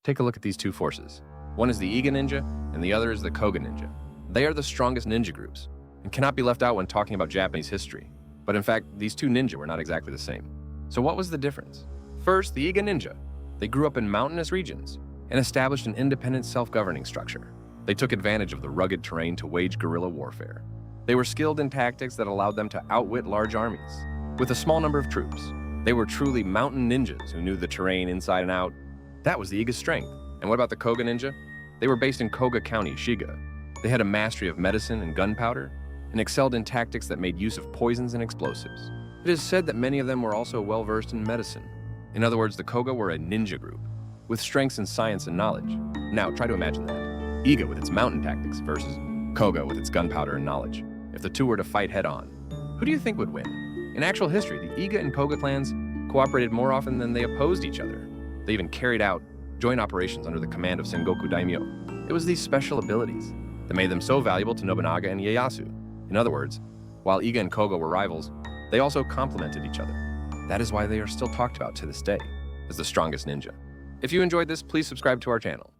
Take a look at these two forces. One is the Iga ninja, and the other is the Koga ninja. They are the strongest ninja groups, and cannot be left out when talking about Japanese history. But in fact, these two ninja were not exactly the same. So what was the difference? First, the Iga ninja. They grew up in mountainous regions and established an independent self-governing structure. They took advantage of the rugged terrain to wage guerrilla warfare. They were skilled in tactics that allowed them to outwit large armies. With a small number of troops, they were truly mountain ninjas who knew the terrain inside and out. That was the Iga's strength. And what about the Koga ninja? They were based in Koga County, Shiga. They had a mastery of medicine and gunpowder, and excelled in tactics that made use of poisons and explosives. It is said that many of them were also well-versed in medicine. In other words, the Koga were a ninja group, with strengths in science and knowledge. Now, try to imagine that. Iga with its mountain tactics versus Koga with its gunpowder and knowledge. If the two were to fight head-on, who do you think would win? In actual history, the Iga and Koga clans cooperated more often than they opposed each other. They even carried out joint operations under the command of Sengoku Daimyo. It was these special abilities that made them so valuable to Nobunaga and Ieyasu. In other words, while Iga and Koga were rivals, they also complemented each other. That is why they are still talked about to this day as the strongest ninja. If you enjoyed this, please subscribe to our channel.